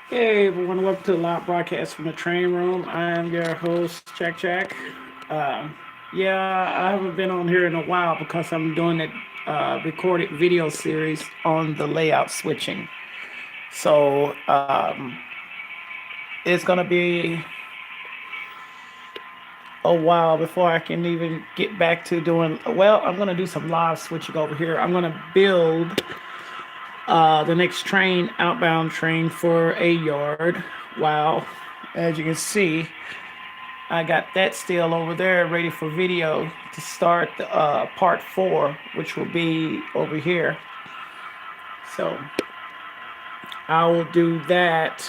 Hey everyone, welcome to the live broadcast from the train room. I am your host, Jack Jack. Yeah, I haven't been on here in a while because I'm doing a recorded video series on the layout switching. So it's gonna be a while before I can even get back to doing. Well, I'm gonna do some live switching over here. I'm gonna build the next train, outbound train for a yard. Wow, as you can see, I got that still over there ready for video to start the part four, which will be over here. So I will do that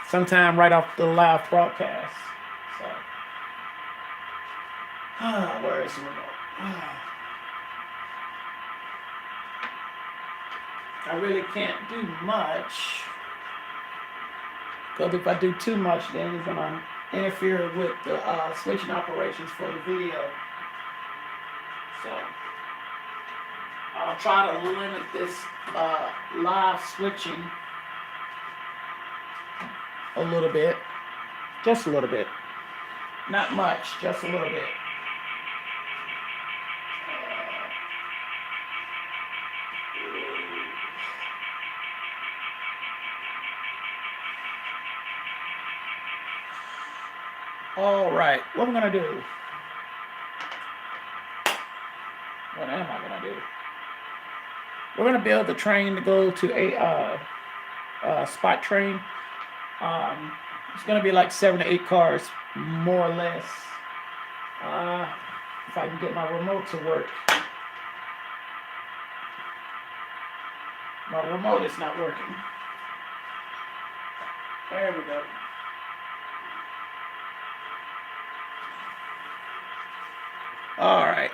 sometime right off the live broadcast. So, where is the remote? I really can't do much because if I do too much, then it's gonna interfere with the switching operations for the video. So I'll try to limit this live switching a little bit, just a little bit, not much, just a little bit. All right, what we're gonna do? What am I gonna do? We're gonna build the train to go to a spot train. It's gonna be like 7 to 8 cars, more or less. Uh, if I can get my remote to work. My remote is not working. There we go. All right.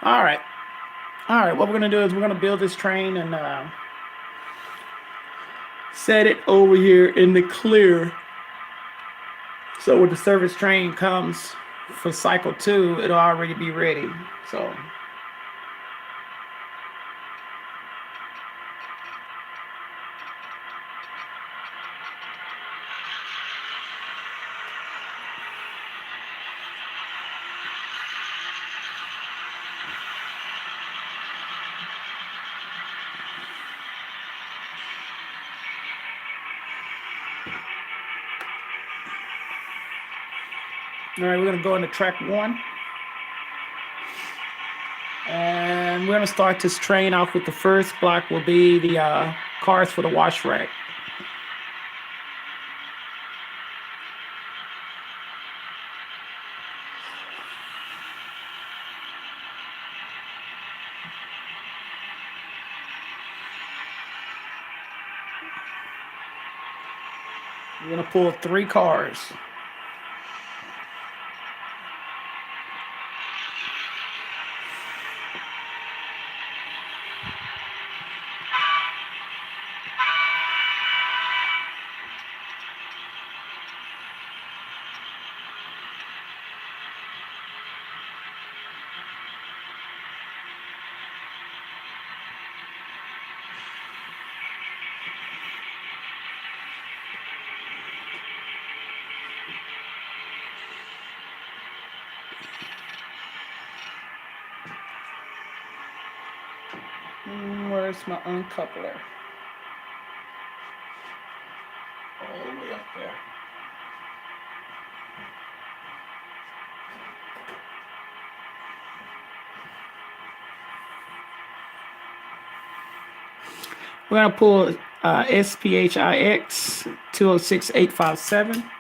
All right. All right. What we're gonna do is we're gonna build this train and set it over here in the clear. So when the service train comes for cycle two, it'll already be ready. So all right, we're gonna go into track one. And we're gonna start this train off with the first block will be the cars for the wash rack. We're gonna pull 3 cars. Where's my uncoupler? All the way up there. We're gonna pull SPHIX 206857.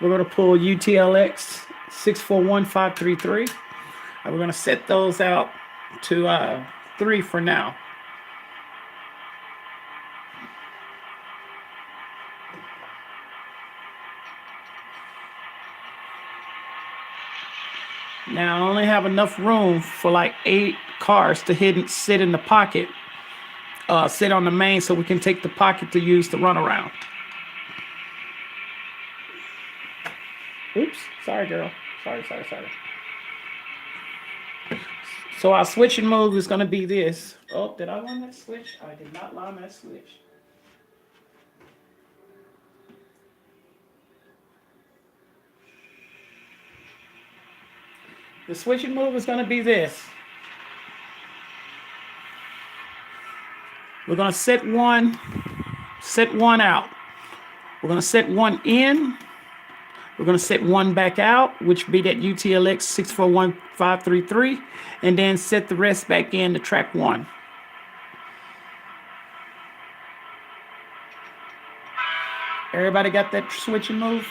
We're gonna pull UTLX 641533. And we're gonna set those out to 3 for now. Now I only have enough room for like 8 cars to sit in the pocket, sit on the main, so we can take the pocket to use to run around. Oops, sorry, girl. Sorry. So our switch and move is going to be this. Oh, did I line that switch? I did not line that switch. The switch and move is going to be this. We're going to set one out. We're going to set one in. We're going to set one back out, which be that UTLX 641533, and then set the rest back in to track 1. Everybody got that switch and move?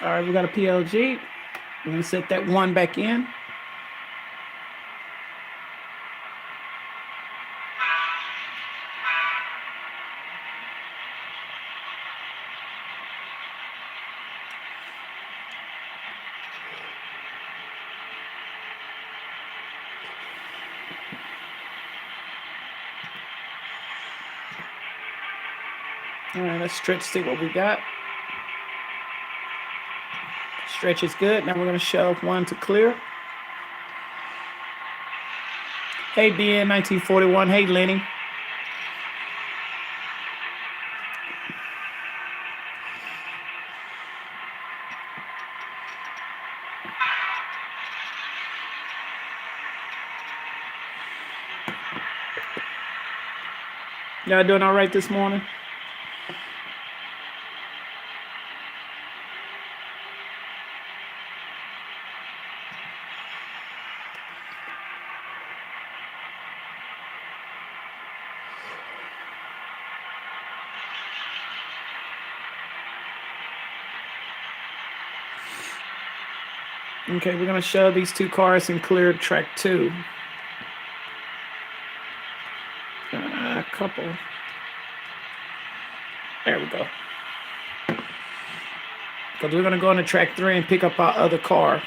All right, we got a PLG. We're going to set that one back in. All right, let's stretch, see what we got. Stretch is good. Now we're going to shove one to clear. Hey, BN 1941. Hey, Lenny. Y'all doing all right this morning? Okay, we're going to shove these 2 cars and clear track 2. A couple. There we go. Because we're going to go into track 3 and pick up our other car.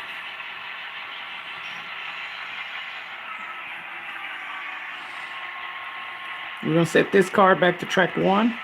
We're going to set this car back to track 1.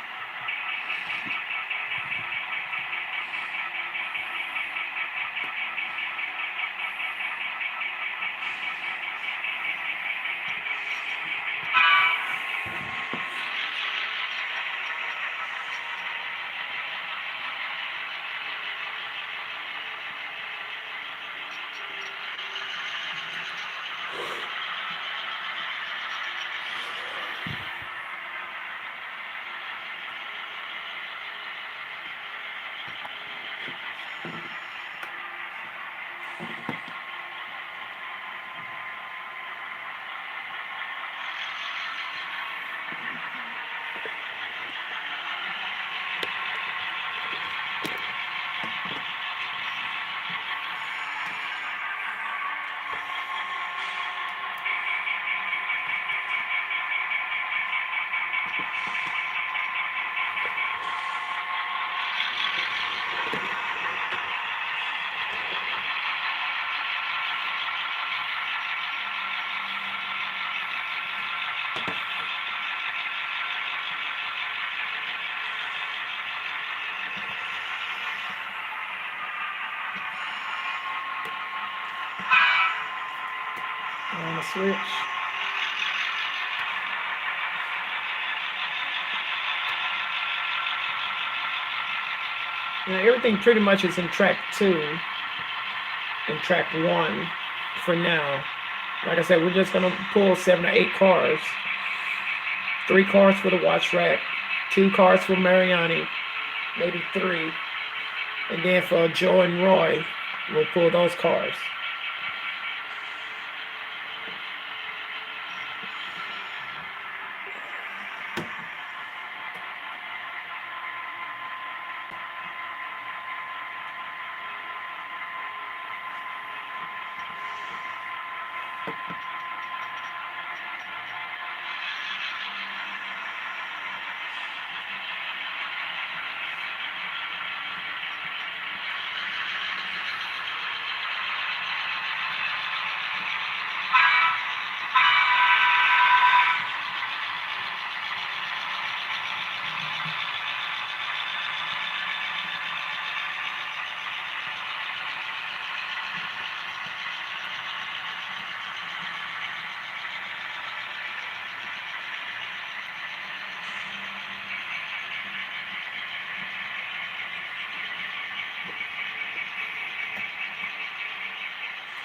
On the switch. Now everything pretty much is in track 2 and track 1 for now. Like I said, we're just gonna pull 7 or 8 cars. 3 cars for the watch rack, 2 cars for Mariani, maybe 3. And then for Joe and Roy, we'll pull those cars.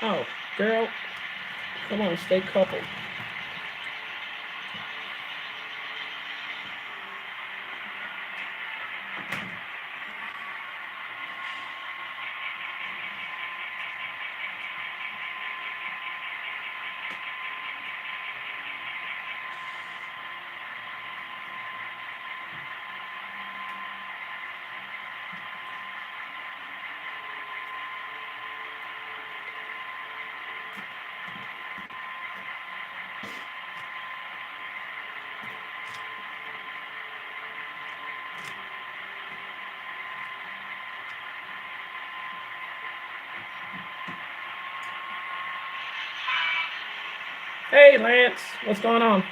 Oh, girl, come on, stay coupled. Hey, Lance, what's going on?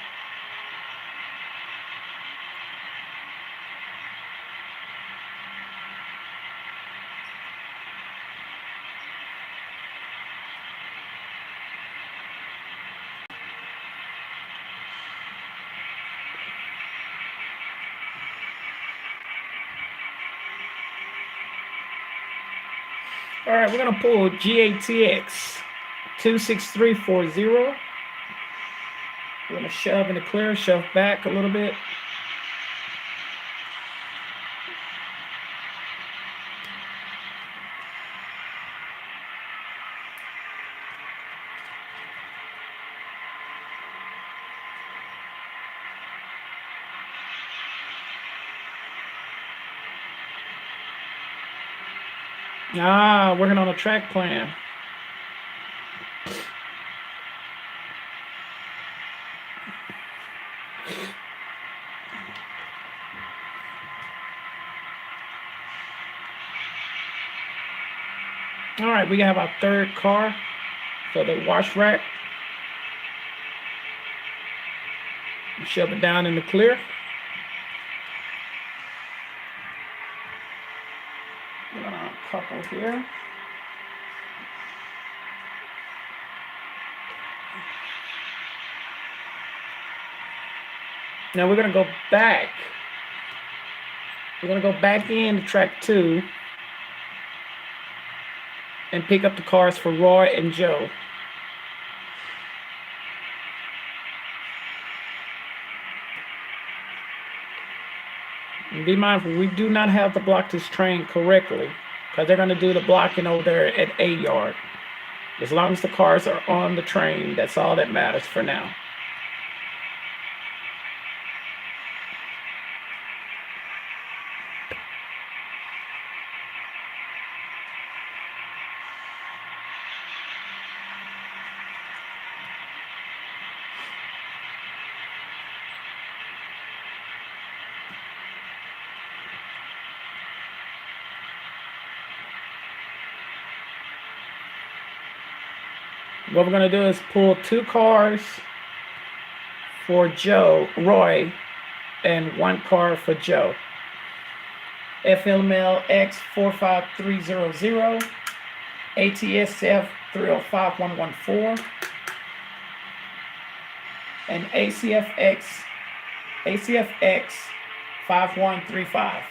All right, we're gonna pull GATX 26340. We're gonna shove in the clear, shove back a little bit. Working on a track plan. All right, we have our 3rd car for the wash rack. Shove it down in the clear. We're gonna couple here. Now we're gonna go back. We're gonna go back into track 2 and pick up the cars for Roy and Joe. And be mindful, we do not have to block this train correctly because they're going to do the blocking over there at A yard. As long as the cars are on the train, that's all that matters for now. What we're going to do is pull 2 cars for Roy, and 1 car for Joe. FLML X45300, ATSF 305114, and ACFX 5135.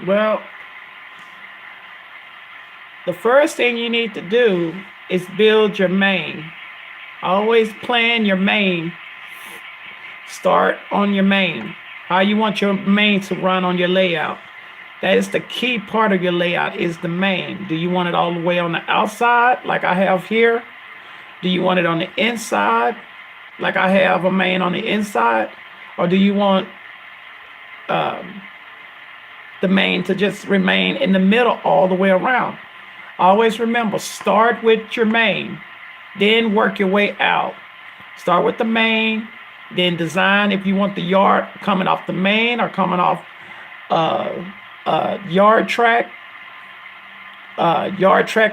Well, the first thing you need to do is build your main. Always plan your main. Start on your main. How you want your main to run on your layout. That is the key part of your layout is the main. Do you want it all the way on the outside like I have here? Do you want it on the inside like I have a main on the inside? Or do you want the main to just remain in the middle all the way around? Always remember, start with your main, then work your way out. Start with the main, then design if you want the yard coming off the main or coming off yard track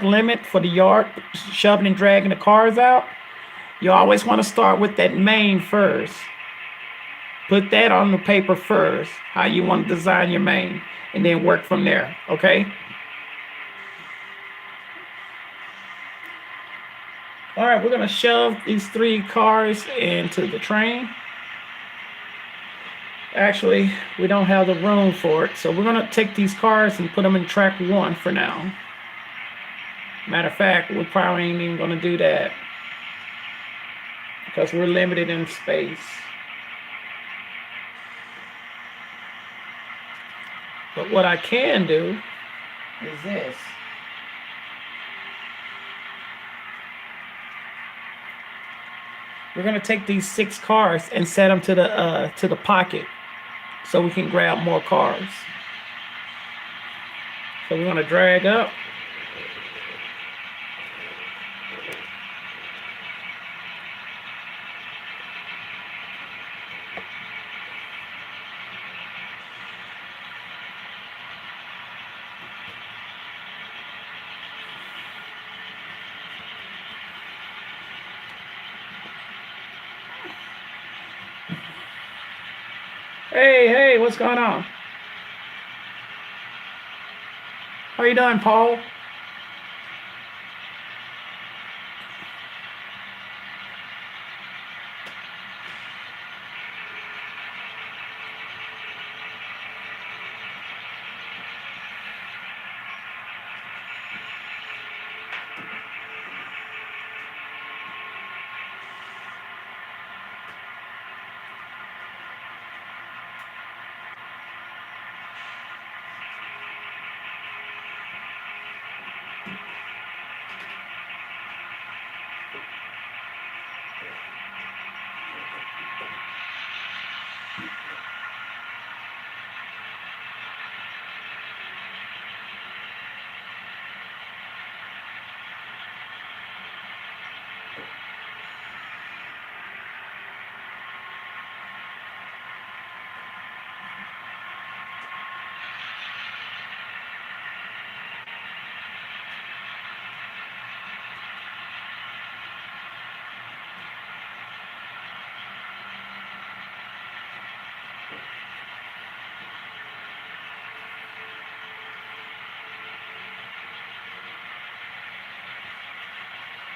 limit for the yard, shoving and dragging the cars out. You always want to start with that main first. Put that on the paper first, how you want to design your main, and then work from there, okay? All right, we're gonna shove these 3 cars into the train. Actually, we don't have the room for it, so we're gonna take these cars and put them in track 1 for now. Matter of fact, we probably ain't even gonna do that because we're limited in space. But what I can do is this. We're gonna take these 6 cars and set them to the pocket so we can grab more cars. So we're gonna drag up. Hey, what's going on? How you doing, Paul?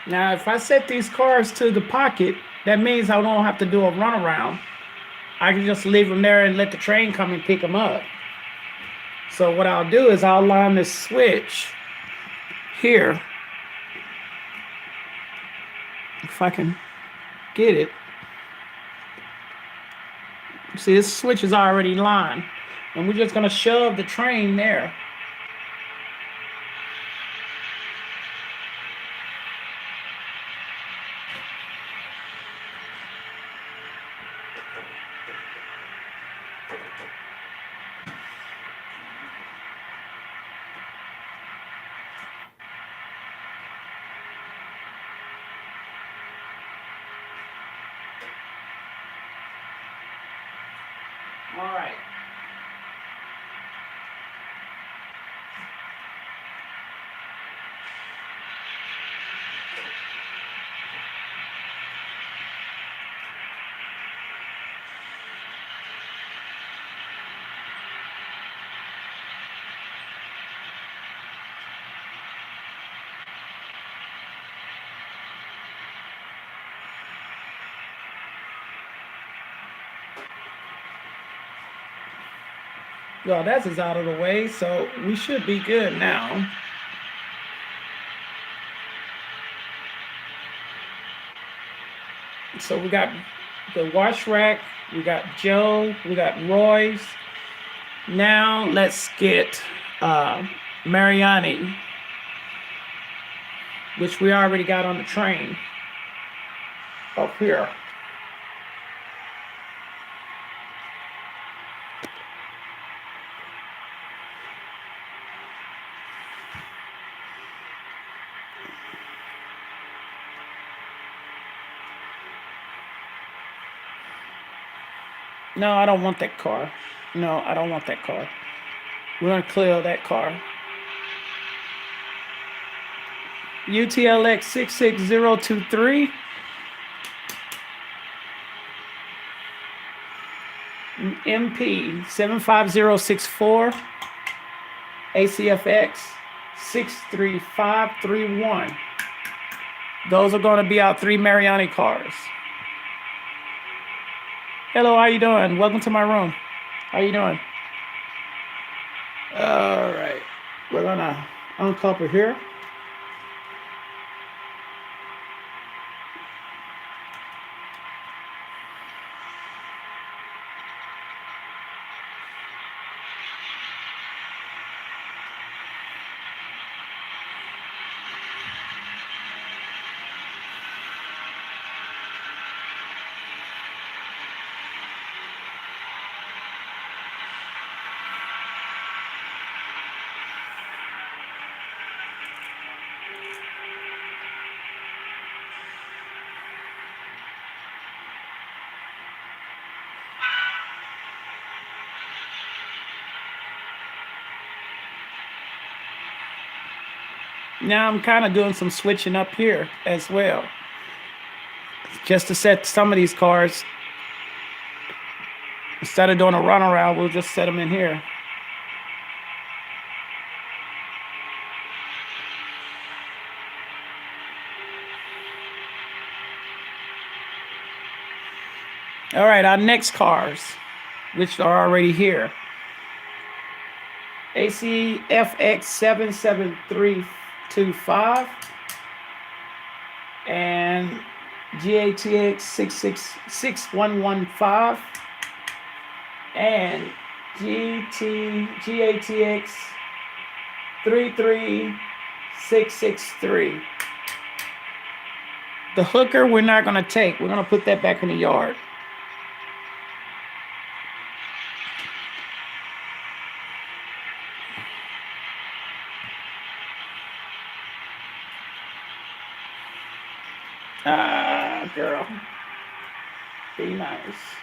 Now, if I set these cars to the pocket, that means I don't have to do a runaround. I can just leave them there and let the train come and pick them up. So what I'll do is I'll line this switch here. If I can get it. See, this switch is already lined. And we're just going to shove the train there. All right. Well, that's is out of the way, so we should be good now. So we got the wash rack, we got Joe, we got Royce. Now let's get uh, Mariani, which we already got on the train up here. No, I don't want that car. No, I don't want that car. We're gonna clear that car. UTLX 66023, MP 75064, ACFX 63531. Those are going to be our 3 Mariani cars. Hello, how you doing? Welcome to my room. How you doing? All right. We're going to uncouple here. Now I'm kind of doing some switching up here as well. Just to set some of these cars, instead of doing a runaround, we'll just set them in here. All right, our next cars, which are already here. ACFX 77325 and GATX 66115 and GATX 33663. The hooker we're not going to take. We're going to put that back in the yard. Ah, girl. Be nice.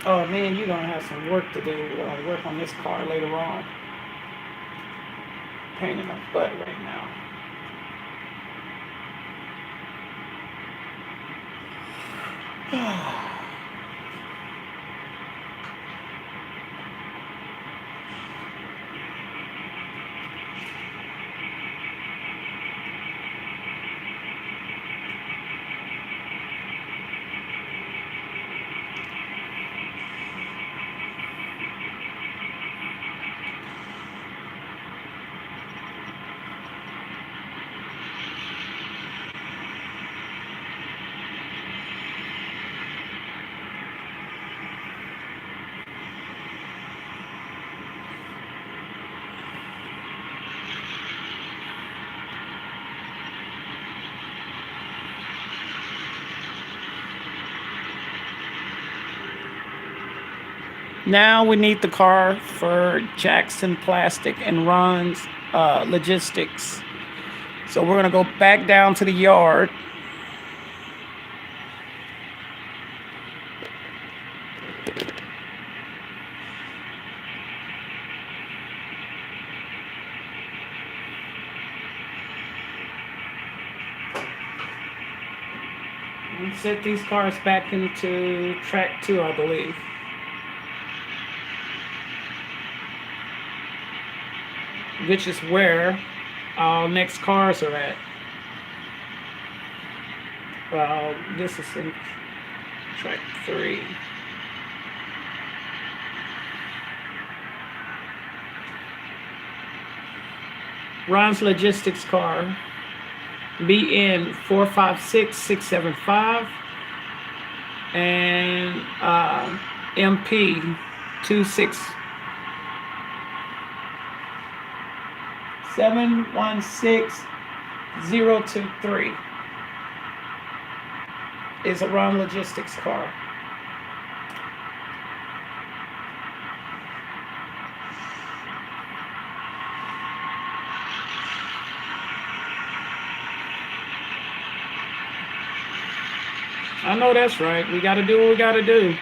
Oh man, you're gonna have some work to do. We're gonna work on this car later on. Pain in the butt right now. Now we need the car for Jackson Plastic and Ron's Logistics. So we're gonna go back down to the yard. And set these cars back into track 2, I believe. Which is where our next cars are at. Well, this is in track 3. Ron's Logistics car, BN 456675 and MP 26716 is a Ron Logistics car. I know that's right. We got to do what we got to do.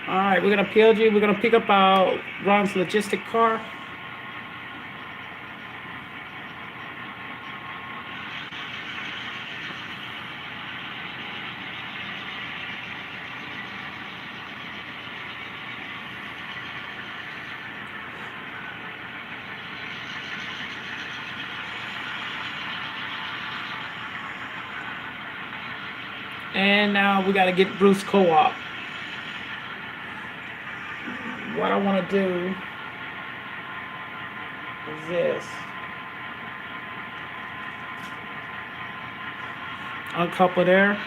All right, we're going to PLG. We're going to pick up our Ron's Logistic car. And now we got to get Bruce Co-op. What I want to do is this. Uncouple there.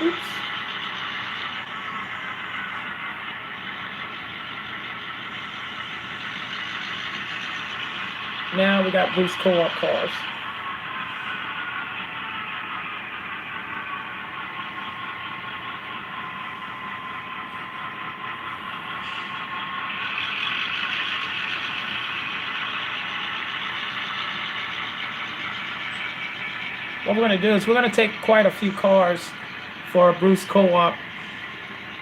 Oops. Now we got Bruce Co-op cars. What we're going to do is we're going to take quite a few cars for Bruce Co-op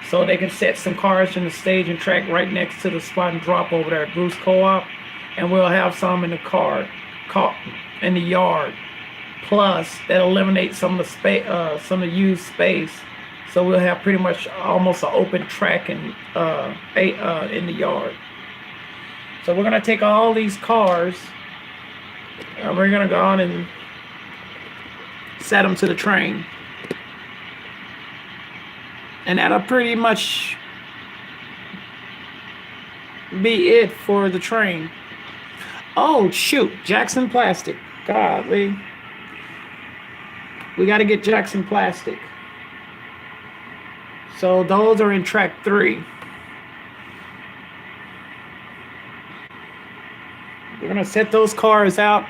so they can set some cars in the stage and track right next to the spot and drop over there at Bruce Co-op, and we'll have some in the car in the yard. Plus that eliminates some of the space, some of the used space, so we'll have pretty much almost an open track in the yard. So we're going to take all these cars and we're going to go on and set them to the train. And that'll pretty much be it for the train. Oh, shoot. Jackson Plastic. Golly. We got to get Jackson Plastic. So those are in track 3. We're going to set those cars out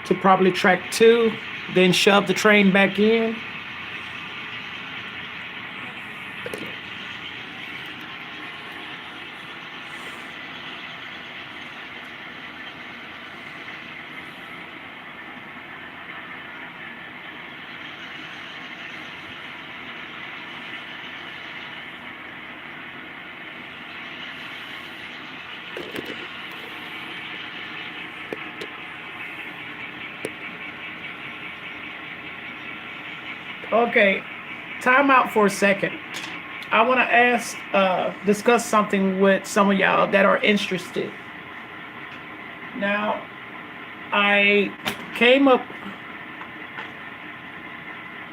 to probably track 2, then shove the train back in. Okay, time out for a second. I want to discuss something with some of y'all that are interested. Now, I came up,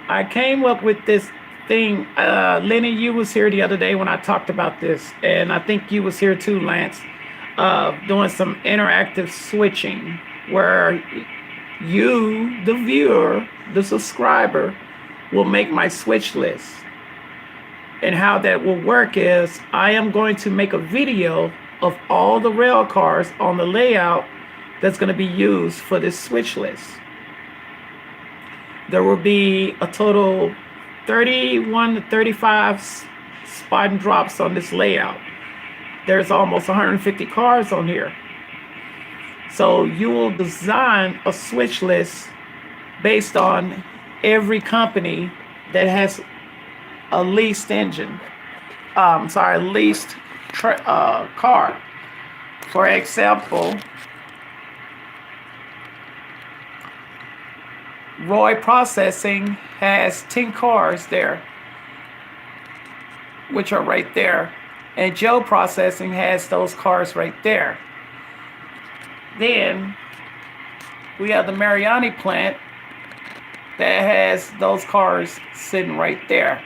I came up with this thing. Lenny, you was here the other day when I talked about this, and I think you was here too, Lance. Doing some interactive switching where you, the viewer, the subscriber, will make my switch list. And how that will work is I am going to make a video of all the rail cars on the layout that's going to be used for this switch list. There will be a total 31 to 35 spot and drops on this layout. There's almost 150 cars on here. So you will design a switch list based on every company that has a leased engine. Leased car. For example, Roy Processing has 10 cars there, which are right there. And Joe Processing has those cars right there. Then we have the Mariani plant that has those cars sitting right there.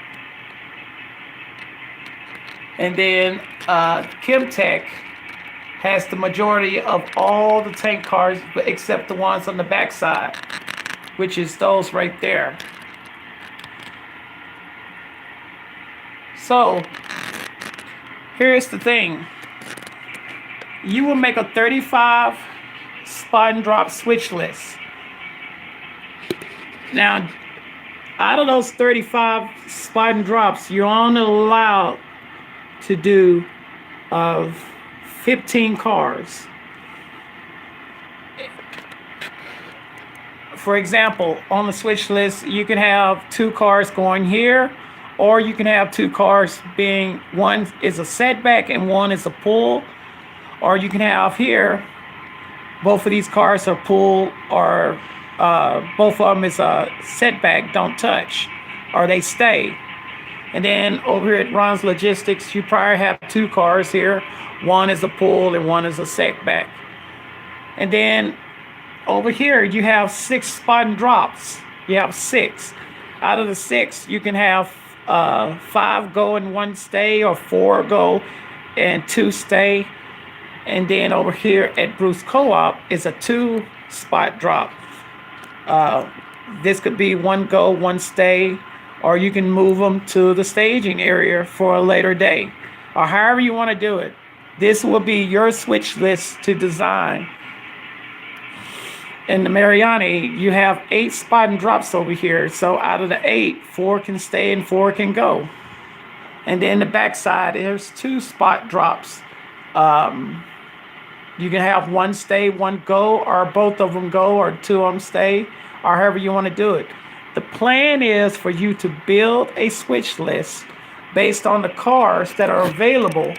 And then Chemtech has the majority of all the tank cars except the ones on the backside, which is those right there. So here's the thing. You will make a 35 spot and drop switch list. Now, out of those 35 spot and drops, you're only allowed to do 15 cars. For example, on the switch list, you can have 2 cars going here, or you can have 2 cars being, one is a setback and one is a pull, or you can have here, both of these cars are pull, or both of them is a setback, don't touch, or they stay. And then over here at Ron's Logistics, you probably have 2 cars here. One is a pull and one is a setback. And then over here, you have 6 spot and drops. You have 6. Out of the 6, you can have 5 go and 1 stay, or 4 go and 2 stay. And then over here at Bruce Co-op is a 2 spot drop. This could be 1 go, 1 stay, or you can move them to the staging area for a later day, or however you want to do it. This will be your switch list to design. In the Mariani, you have 8 spot and drops over here. So out of the 8, 4 can stay and 4 can go. And then the backside, there's 2 spot drops. You can have 1 stay, 1 go, or both of them go, or 2 of them stay, or however you want to do it. The plan is for you to build a switch list based on the cars that are available.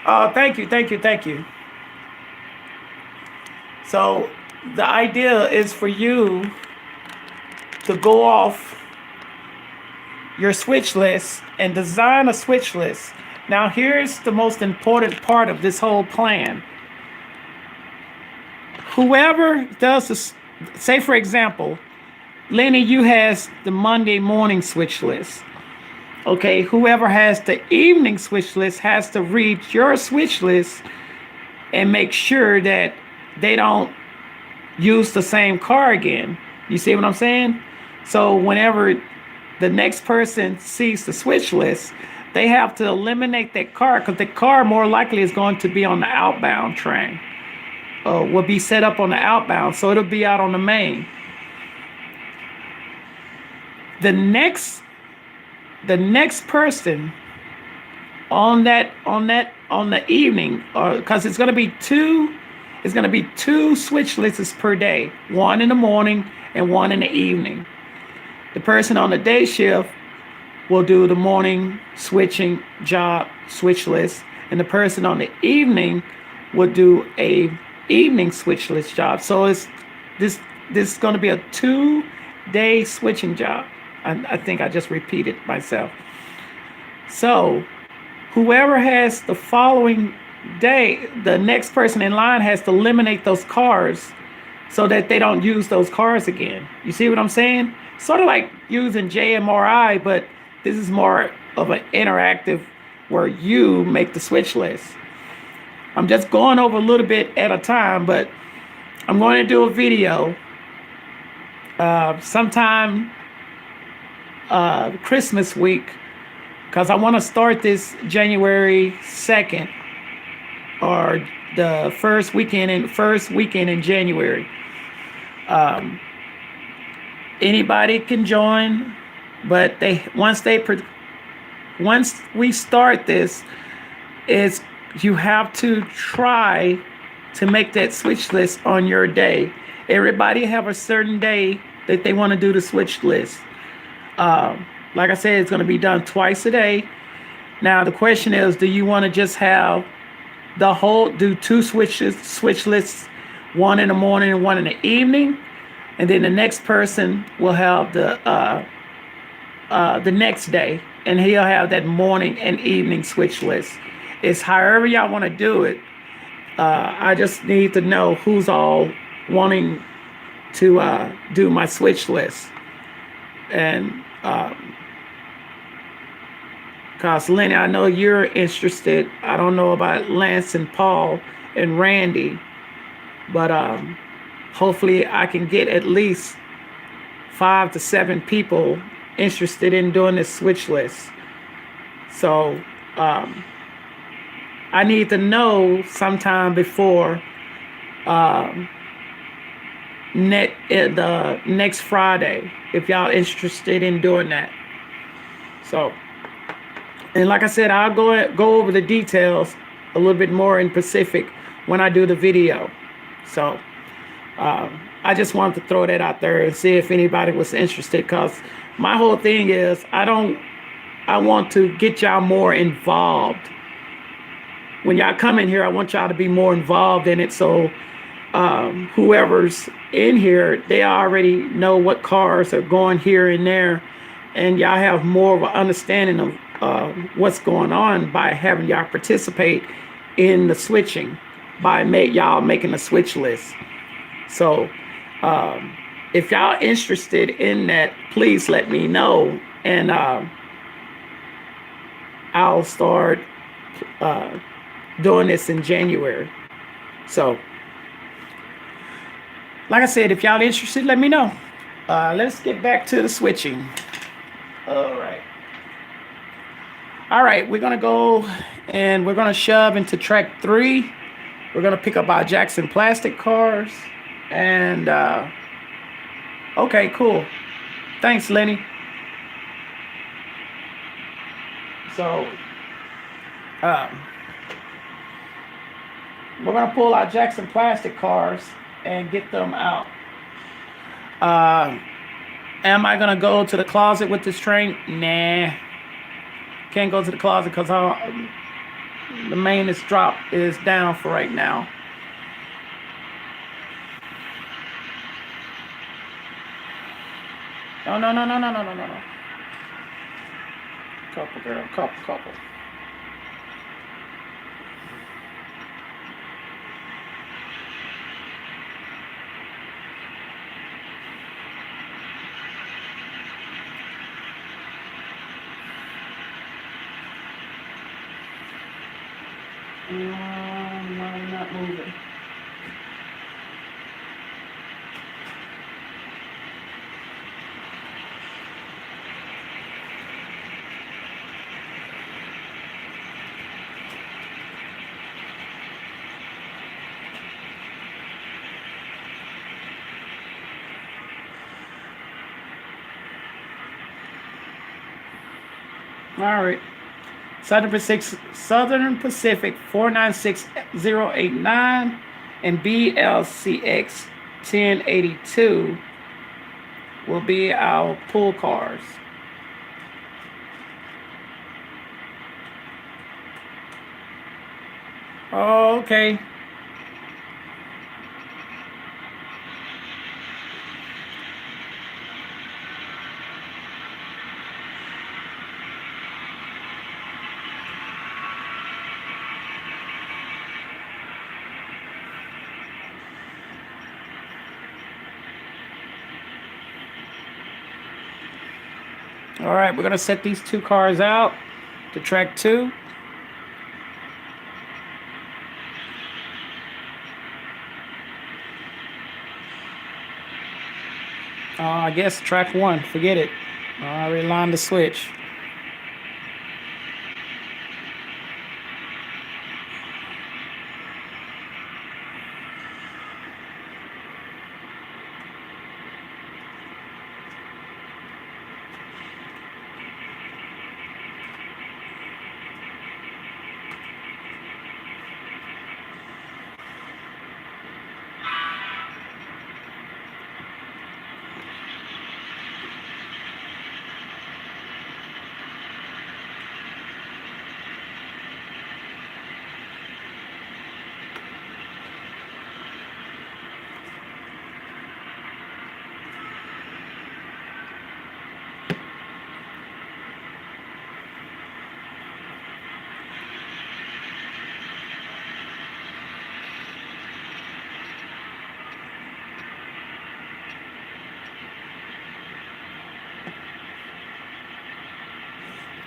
Thank you. So the idea is for you to go off your switch list and design a switch list. Now here's the most important part of this whole plan. Whoever does this, say for example, Lenny, you has the Monday morning switch list. Okay, whoever has the evening switch list has to read your switch list and make sure that they don't use the same car again. You see what I'm saying? So whenever the next person sees the switch list, they have to eliminate that car, because the car more likely is going to be on the outbound train. Will be set up on the outbound, so it'll be out on the main. The next person on the evening, because it's going to be two switch lists per day, 1 in the morning and 1 in the evening. The person on the day shift will do the morning switching job switch list, and the person on the evening will do a evening switch list job. So it's This this is going to be a 2-day switching job. I think I just repeated myself. So whoever has the following day, the next person in line has to eliminate those cars so that they don't use those cars again. You see what I'm saying? Sort of like using JMRI, but this is more of an interactive where you make the switch list. I'm just going over a little bit at a time, but I'm going to do a video sometime Christmas week, because I want to start this January 2nd or the first weekend in January. Anybody can join, but once we start this, is you have to try to make that switch list on your day. Everybody have a certain day that they want to do the switch list. Like I said, it's going to be done twice a day. Now the question is, do you want to just have do two switch lists, one in the morning and one in the evening, and then the next person will have the next day, and he'll have that morning and evening switch list. It's however y'all want to do it. I just need to know who's all wanting to do my switch list. And because Lenny, I know you're interested. I don't know about Lance and Paul and Randy, but hopefully I can get at least 5 to 7 people interested in doing this switch list. So I need to know sometime before the next Friday if y'all interested in doing that. So, and like I said, I'll go over the details a little bit more in Pacific when I do the video. So I just wanted to throw that out there and see if anybody was interested, because my whole thing is I want to get y'all more involved. When y'all come in here, I want y'all to be more involved in it. So whoever's in here, they already know what cars are going here and there, and y'all have more of an understanding of what's going on by having y'all participate in the switching, by y'all making a switch list. So if y'all interested in that, please let me know, and I'll start doing this in January. So like I said, if y'all interested, let me know. Let's get back to the switching. All right, we're gonna go and we're gonna shove into track 3. We're gonna pick up our Jackson plastic cars, and okay, cool. Thanks, Lenny. So we're gonna pull our Jackson plastic cars and get them out. Am I gonna go to the closet with this train? Nah, can't go to the closet because the main is down for right now. No. Couple, girl, couple. No, I'm not moving. All right. Southern Pacific 496089 and BLCX 1082 will be our pull cars. Okay. All right, we're gonna set these two cars out to track two. I guess track one, forget it. I already lined the switch.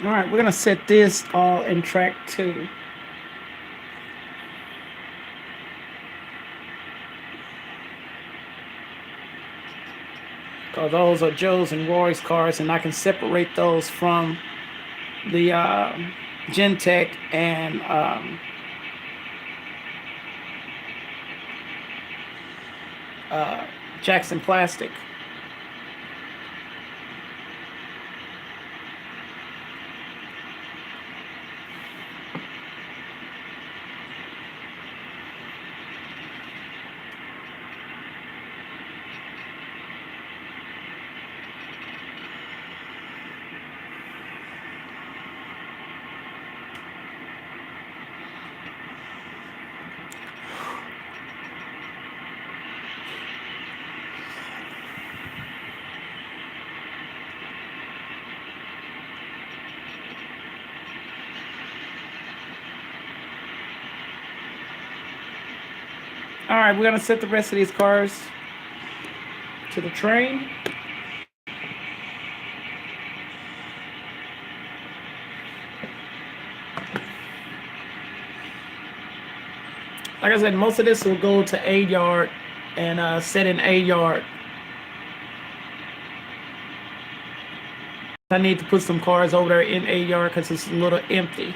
All right, we're gonna set this all in track two. Because those are Joe's and Roy's cars, and I can separate those from the Gentech and Jackson Plastic. All right, we're gonna set the rest of these cars to the train. Like I said, most of this will go to A yard and set in A yard. I need to put some cars over there in A yard because it's a little empty.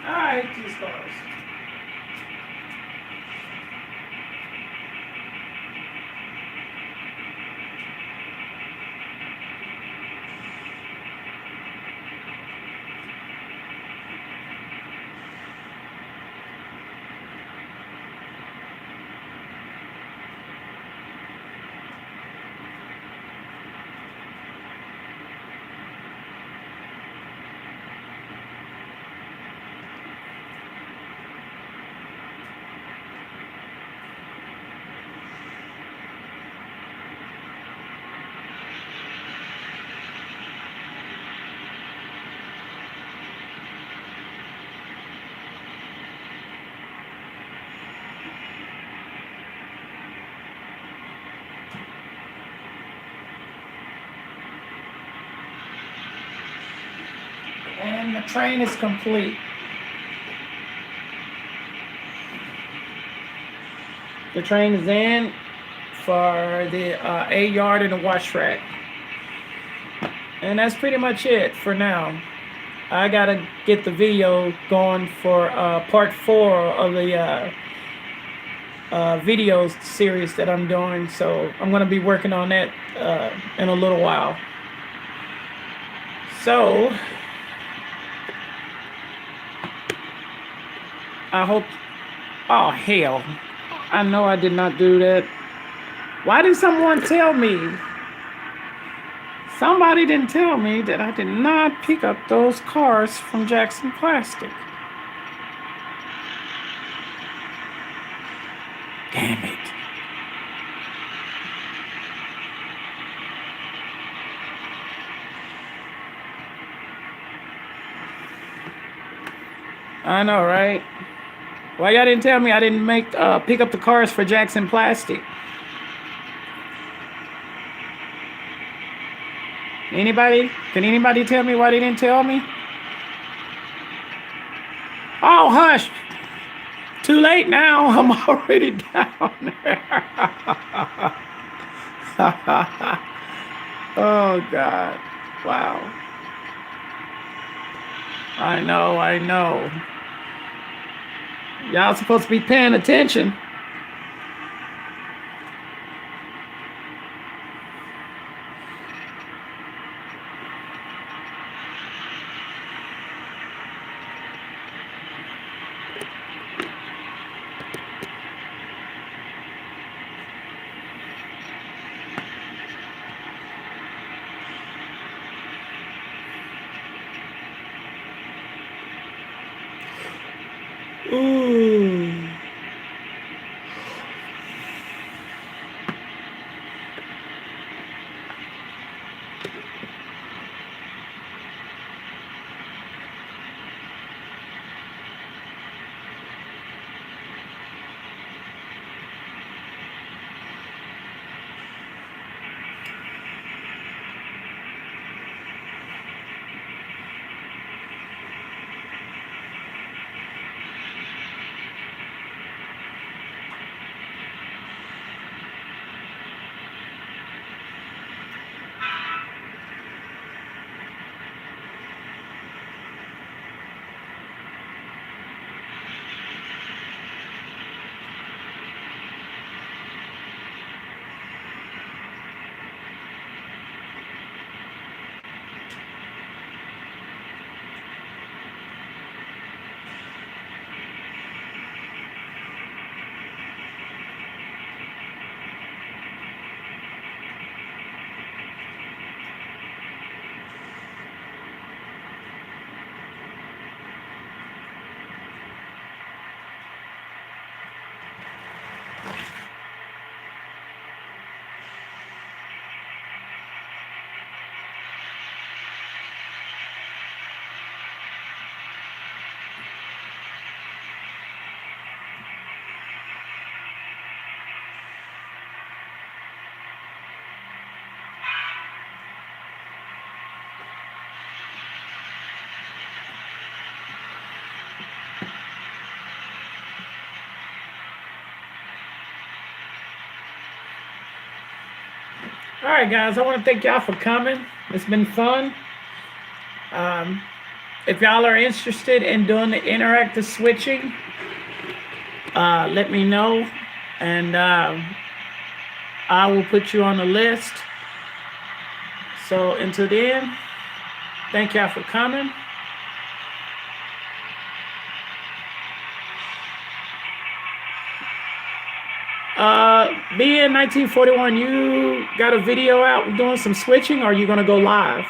All right, these cars. and the train is complete. The train is in for the A yard and the wash rack. And that's pretty much it for now. I gotta get the video going for part 4 of the video series that I'm doing. So I'm gonna be working on that in a little while. So I hope, oh hell, I know I did not do that. Why did someone tell me? Somebody didn't tell me that I did not pick up those cars from Jackson Plastic. Damn it. I know, right? Why y'all didn't tell me I didn't pick up the cars for Jackson Plastic? Anybody? Can anybody tell me why they didn't tell me? Oh, hush. Too late now. I'm already down there. Oh, God. Wow. I know. Y'all supposed to be paying attention. Ooh. All right, guys, I want to thank y'all for coming. It's been fun. If y'all are interested in doing the interactive switching, let me know, and I will put you on the list. So until then, thank y'all for coming. Being 1941, you got a video out doing some switching, or are you gonna go live?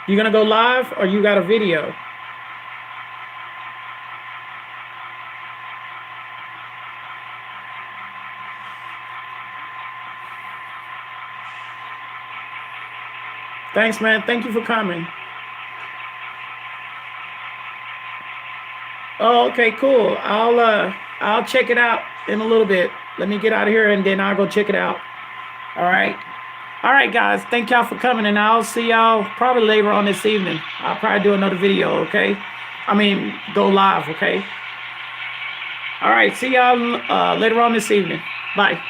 You gonna go live, or you got a video? Thanks, man. Thank you for coming. Oh, okay, cool. I'll check it out in a little bit. Let me get out of here and then I'll go check it out. All right. All right, guys. Thank y'all for coming, and I'll see y'all probably later on this evening. I'll probably do another video, okay? I mean, go live, okay? All right. See y'all later on this evening. Bye.